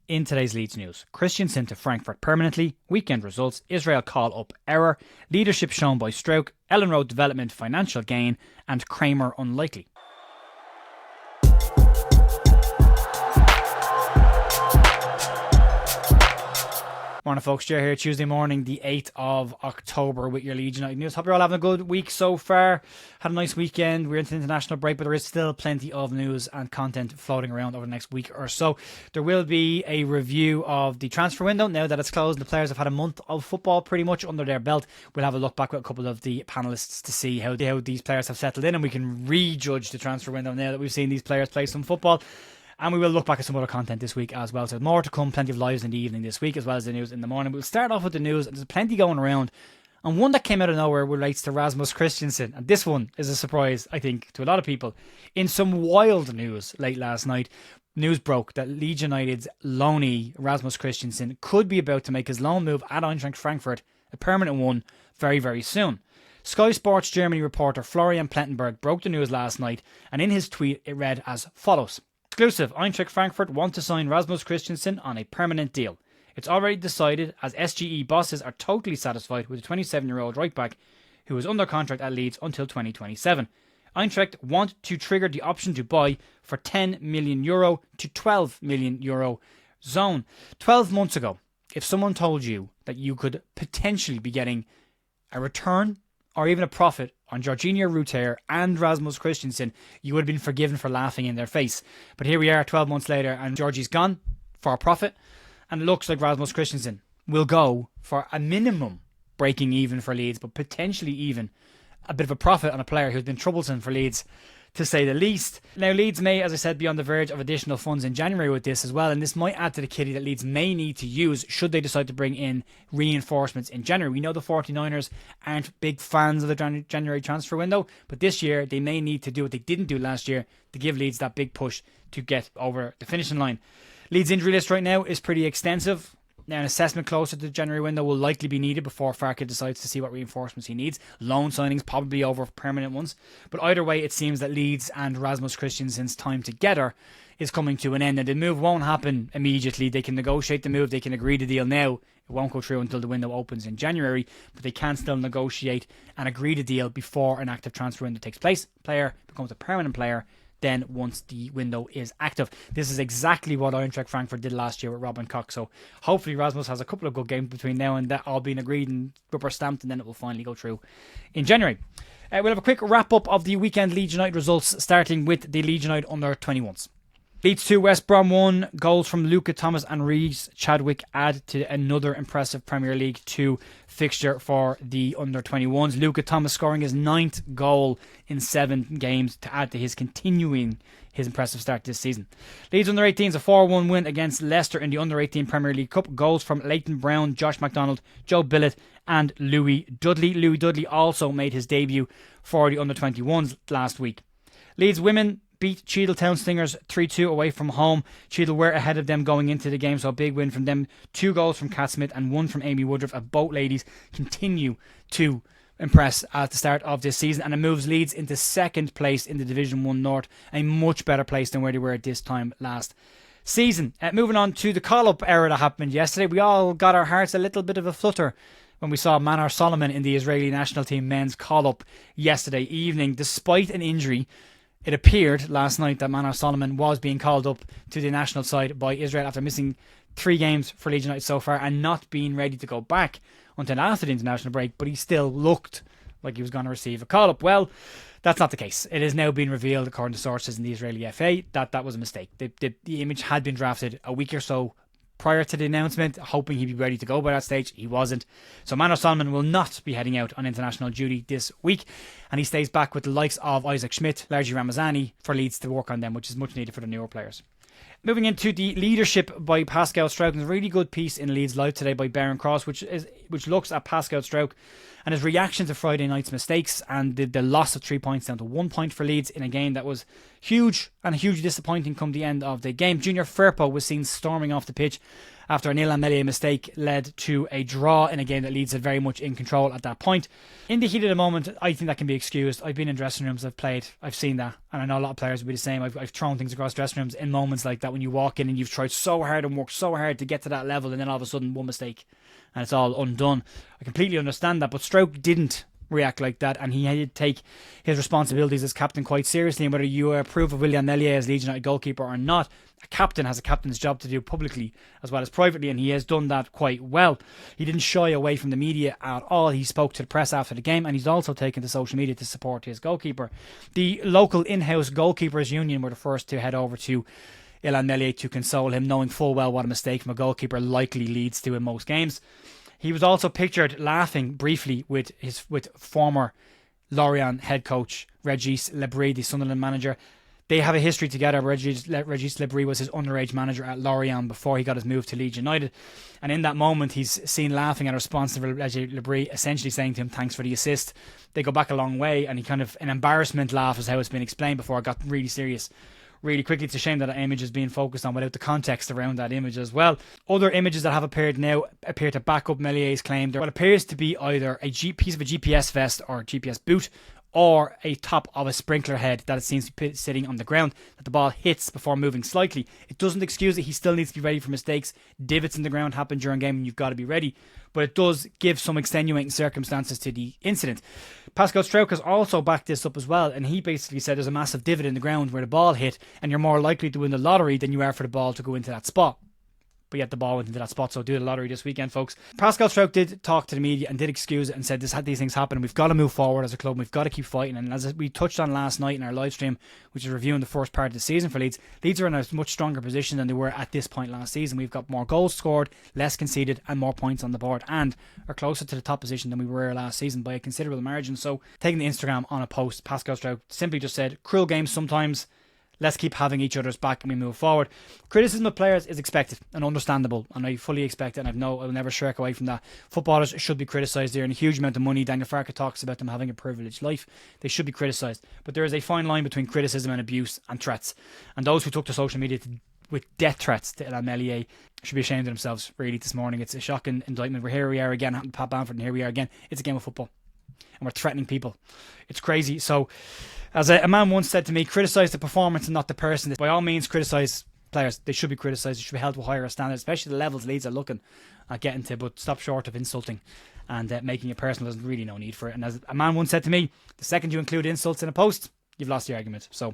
In today's Leeds news, Kristensen to Frankfurt permanently, weekend results, Israel call-up error, leadership shown by Struijk, Elland Road development financial gain, and Kramer unlikely. Morning folks, Jer here, Tuesday morning, the 8th of October with your Leeds United news. Hope you're all having a good week so far. Had a nice weekend. We're into the international break, but there is still plenty of news and content floating around over the next week or so. There will be a review of the transfer window now that it's closed. The players have had a month of football pretty much under their belt. We'll have a look back with a couple of the panellists to see how these players have settled in, and we can rejudge the transfer window now that we've seen these players play some football. And we will look back at some other content this week as well. So more to come, plenty of lives in the evening this week, as well as the news in the morning. We'll start off with the news. There's plenty going around. And one that came out of nowhere relates to Rasmus Kristensen. And this one is a surprise, I think, to a lot of people. In some wild news late last night, news broke that Leeds United's loanee, Rasmus Kristensen, could be about to make his loan move at Eintracht Frankfurt, a permanent one, very, very soon. Sky Sports Germany reporter Florian Plettenberg broke the news last night, and in his tweet it read as follows. Exclusive, Eintracht Frankfurt want to sign Rasmus Kristensen on a permanent deal. It's already decided as SGE bosses are totally satisfied with the 27-year-old right-back who is under contract at Leeds until 2027. Eintracht want to trigger the option to buy for €10 million to €12 million zone. 12 months ago, if someone told you that you could potentially be getting a return or even a profit on Jorginho Ruter and Rasmus Kristensen, you would have been forgiven for laughing in their face. But here we are 12 months later and Georgie's gone for a profit, and it looks like Rasmus Kristensen will go for a minimum breaking even for Leeds, but potentially even a bit of a profit on a player who's been troublesome for Leeds, to say the least. Now Leeds may, as I said, be on the verge of additional funds in January with this as well, and this might add to the kitty that Leeds may need to use should they decide to bring in reinforcements in January. We know the 49ers aren't big fans of the January transfer window, but this year they may need to do what they didn't do last year to give Leeds that big push to get over the finishing line. Leeds' injury list right now is pretty extensive. Now, an assessment closer to the January window will likely be needed before Farke decides to see what reinforcements he needs. Loan signings probably over permanent ones. But either way, it seems that Leeds and Rasmus Kristensen's time together is coming to an end. And the move won't happen immediately. They can negotiate the move. They can agree the deal now. It won't go through until the window opens in January. But they can still negotiate and agree the deal before an active transfer window takes place. Player becomes a permanent player then once the window is active. This is exactly what Eintracht Frankfurt did last year with Robin Koch. So hopefully Rasmus has a couple of good games between now and that all being agreed and rubber stamped, and then it will finally go through in January. We'll have a quick wrap up of the weekend Leeds United results, starting with the Leeds United under 21s. Leeds 2, West Brom 1. Goals from Luca Thomas and Reece Chadwick add to another impressive Premier League 2 fixture for the under-21s. Luca Thomas scoring his 9th goal in 7 games to add to his continuing his impressive start this season. Leeds under-18s a 4-1 win against Leicester in the under-18 Premier League Cup. Goals from Leighton Brown, Josh McDonald, Joe Billett and Louis Dudley. Louis Dudley also made his debut for the under-21s last week. Leeds women beat Cheadle Town Stingers 3-2 away from home. Cheadle were ahead of them going into the game, so a big win from them. 2 goals from Kat Smith and 1 from Amy Woodruff. Both ladies continue to impress at the start of this season, and it moves Leeds into 2nd place in the Division 1 North, a much better place than where they were at this time last season. Moving on to the call-up error that happened yesterday. We all got our hearts a little bit of a flutter when we saw Manos Solomon in the Israeli national team men's call-up yesterday evening. Despite an injury, it appeared last night that Manos Solomon was being called up to the national side by Israel after missing 3 games for Leeds United so far and not being ready to go back until after the international break, but he still looked like he was going to receive a call-up. Well, that's not the case. It has now been revealed, according to sources in the Israeli FA, that was a mistake. The image had been drafted a week or so prior to the announcement, hoping he'd be ready to go by that stage. He wasn't. So Manos Solomon will not be heading out on international duty this week, and he stays back with the likes of Isaac Schmidt, Largi Ramazani for Leeds to work on them, which is much needed for the newer players. Moving into the leadership by Pascal Struijk, there's a really good piece in Leeds Live today by Baron Cross, which looks at Pascal Struijk and his reaction to Friday night's mistakes and the loss of 3 points down to 1 point for Leeds in a game that was huge and hugely disappointing come the end of the game. Junior Firpo was seen storming off the pitch after an Elland Meslier mistake led to a draw in a game that Leeds had very much in control at that point. In the heat of the moment, I think that can be excused. I've been in dressing rooms, I've seen that, and I know a lot of players will be the same. I've thrown things across dressing rooms in moments like that when you walk in and you've tried so hard and worked so hard to get to that level, and then all of a sudden one mistake and it's all undone. I completely understand that, but Struijk didn't react like that, and he had to take his responsibilities as captain quite seriously. And whether you approve of William Meslier as Leeds United goalkeeper or not, a captain has a captain's job to do publicly as well as privately, and he has done that quite well. He didn't shy away from the media at all. He spoke to the press after the game, and he's also taken to social media to support his goalkeeper. The local in-house goalkeepers union were the first to head over to Elland Meslier to console him, knowing full well what a mistake from a goalkeeper likely leads to in most games. He was also pictured laughing briefly with former Lorient head coach Régis Lebris, the Sunderland manager. They have a history together. Régis Lebris was his underage manager at Lorient before he got his move to Leeds United. And in that moment, he's seen laughing at a response to Régis Lebris, essentially saying to him, "Thanks for the assist." They go back a long way, and he kind of, an embarrassment laugh is how it's been explained before it got really serious really quickly. It's a shame that that image is being focused on without the context around that image as well. Other images that have appeared now appear to back up Meslier's claim. There what appears to be either a piece of a GPS vest or GPS boot, or a top of a sprinkler head that it seems to be sitting on the ground that the ball hits before moving slightly. It doesn't excuse it. He still needs to be ready for mistakes. Divots in the ground happen during a game and you've got to be ready. But it does give some extenuating circumstances to the incident. Pascal Struijk has also backed this up as well, and he basically said there's a massive divot in the ground where the ball hit, and you're more likely to win the lottery than you are for the ball to go into that spot. But yet the ball went into that spot, so do the lottery this weekend, folks. Pascal Struijk did talk to the media and did excuse it and said these things happen. We've got to move forward as a club. We've got to keep fighting. And as we touched on last night in our live stream, which is reviewing the first part of the season for Leeds, Leeds are in a much stronger position than they were at this point last season. We've got more goals scored, less conceded, and more points on the board, and are closer to the top position than we were last season by a considerable margin. So, taking the Instagram on a post, Pascal Struijk simply just said, "Cruel games sometimes. Let's keep having each other's back and we move forward." Criticism of players is expected and understandable, and I fully expect it, and I'll never shirk away from that. Footballers should be criticised. They earn a huge amount of money. Daniel Farke talks about them having a privileged life. They should be criticised. But there is a fine line between criticism and abuse and threats. And those who took to social media with death threats to Elland Meslier should be ashamed of themselves, really, this morning. It's a shocking indictment. Here we are again, happened to Pat Bamford, and here we are again. It's a game of football. And we're threatening people. It's crazy. So, as a man once said to me, criticise the performance and not the person. By all means, criticise players. They should be criticised. They should be held to a higher standard, especially the levels Leeds are looking at getting to, but stop short of insulting and making it personal. There's really no need for it. And as a man once said to me, the second you include insults in a post, you've lost the argument. So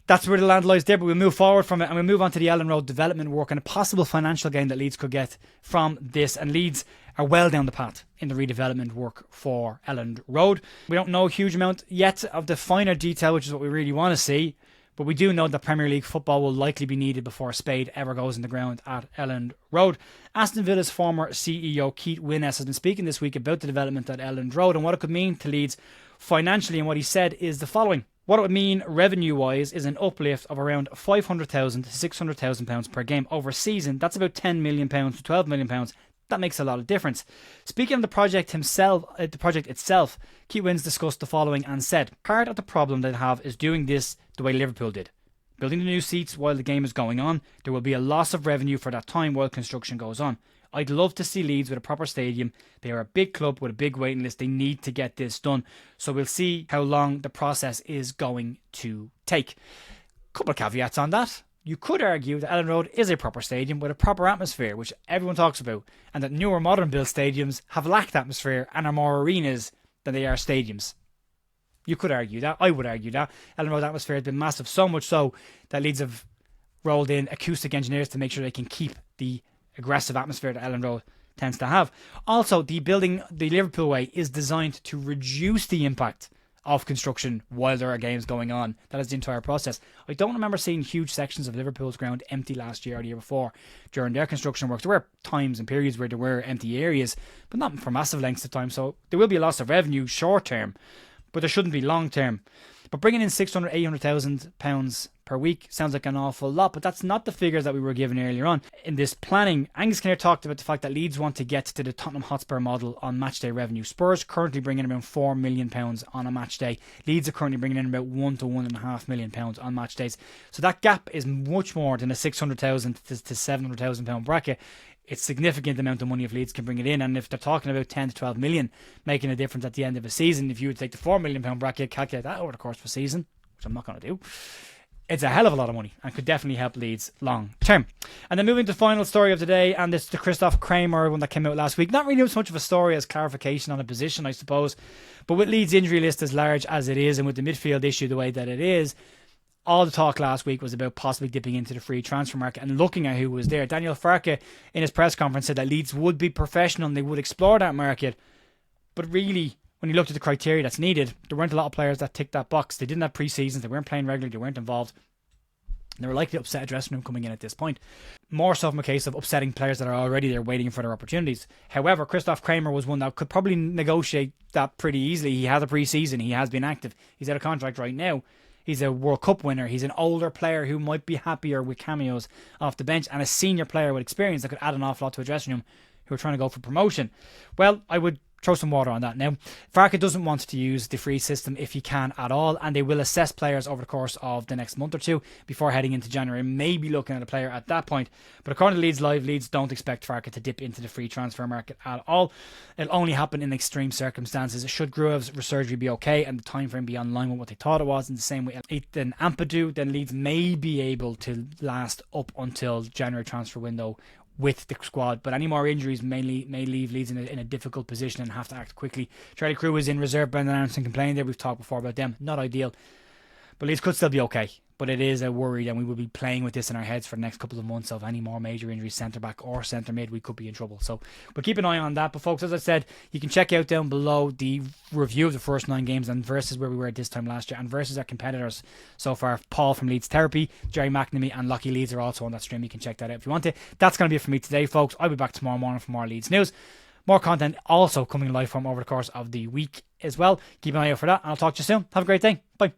that's where the land lies there, but we'll move forward from it and we'll move on to the Elland Road development work and a possible financial gain that Leeds could get from this. And Leeds are well down the path in the redevelopment work for Elland Road. We don't know a huge amount yet of the finer detail, which is what we really want to see, but we do know that Premier League football will likely be needed before a spade ever goes in the ground at Elland Road. Aston Villa's former CEO Keith Winnes has been speaking this week about the development at Elland Road and what it could mean to Leeds financially, and what he said is the following. What it would mean revenue-wise is an uplift of around £500,000 to £600,000 per game over a season. That's about £10 million to £12 million. That makes a lot of difference. Speaking of the project itself, Keith Winnes discussed the following and said, "Part of the problem they have is doing this the way Liverpool did. Building the new seats while the game is going on. There will be a loss of revenue for that time while construction goes on. I'd love to see Leeds with a proper stadium. They are a big club with a big waiting list. They need to get this done. So we'll see how long the process is going to take." Couple of caveats on that. You could argue that Elland Road is a proper stadium with a proper atmosphere, which everyone talks about, and that newer modern built stadiums have lacked atmosphere and are more arenas than they are stadiums. You could argue that. I would argue that. Elland Road atmosphere has been massive, so much so that Leeds have rolled in acoustic engineers to make sure they can keep the aggressive atmosphere that Elland Road tends to have. Also, the building the Liverpool way is designed to reduce the impact of construction while there are games going on. That is the entire process. I don't remember seeing huge sections of Liverpool's ground empty last year or the year before during their construction works. There were times and periods where there were empty areas, but not for massive lengths of time. So there will be a loss of revenue short term, but there shouldn't be long term. But bringing in £600,000, £800,000 per week. Sounds like an awful lot, but that's not the figures that we were given earlier on. In this planning, Angus Kinnear talked about the fact that Leeds want to get to the Tottenham Hotspur model on matchday revenue. Spurs currently bringing in around £4 million on a match day. Leeds are currently bringing in about £1 to £1.5 million on match days. So that gap is much more than a £600,000 to £700,000 bracket. It's a significant amount of money if Leeds can bring it in, and if they're talking about 10 to 12 million making a difference at the end of a season, if you would take the £4 million bracket, calculate that over the course of a season, which I'm not going to do, it's a hell of a lot of money and could definitely help Leeds long term. And then moving to the final story of the day, and it's the Kramer one that came out last week. Not really so much of a story as clarification on a position, I suppose, but with Leeds' injury list as large as it is and with the midfield issue the way that it is, all the talk last week was about possibly dipping into the free transfer market and looking at who was there. Daniel Farke in his press conference said that Leeds would be professional and they would explore that market. But really, when you looked at the criteria that's needed, there weren't a lot of players that ticked that box. They didn't have pre-seasons, they weren't playing regularly, they weren't involved. They were likely to upset a dressing room coming in at this point. More so from a case of upsetting players that are already there waiting for their opportunities. However, Kramer was one that could probably negotiate that pretty easily. He has a pre-season, he has been active, he's out of contract right now. He's a World Cup winner. He's an older player who might be happier with cameos off the bench, and a senior player with experience that could add an awful lot to a dressing room who are trying to go for promotion. Well, I would throw some water on that now. Farke doesn't want to use the free system if he can at all, and they will assess players over the course of the next month or two before heading into January, maybe looking at a player at that point. But according to Leeds Live, Leeds don't expect Farke to dip into the free transfer market at all. It'll only happen in extreme circumstances. Should Gruev's surgery be okay and the time frame be online with what they thought it was, in the same way than Ampadu, then Leeds may be able to last up until January transfer window with the squad, but any more injuries may leave Leeds in a difficult position and have to act quickly. Charlie Crew is in reserve. Brendan Aronson complained there. We've talked before about them. Not ideal, but Leeds could still be okay. But it is a worry, and we will be playing with this in our heads for the next couple of months of any more major injuries, centre back or centre mid. We could be in trouble. So we'll keep an eye on that. But folks, as I said, you can check out down below the review of the first 9 games and versus where we were at this time last year and versus our competitors so far. Paul from Leeds Therapy, Jerry McNamee and Lockie Leeds are also on that stream. You can check that out if you want to. That's going to be it for me today, folks. I'll be back tomorrow morning for more Leeds news. More content also coming live from over the course of the week as well. Keep an eye out for that, and I'll talk to you soon. Have a great day. Bye.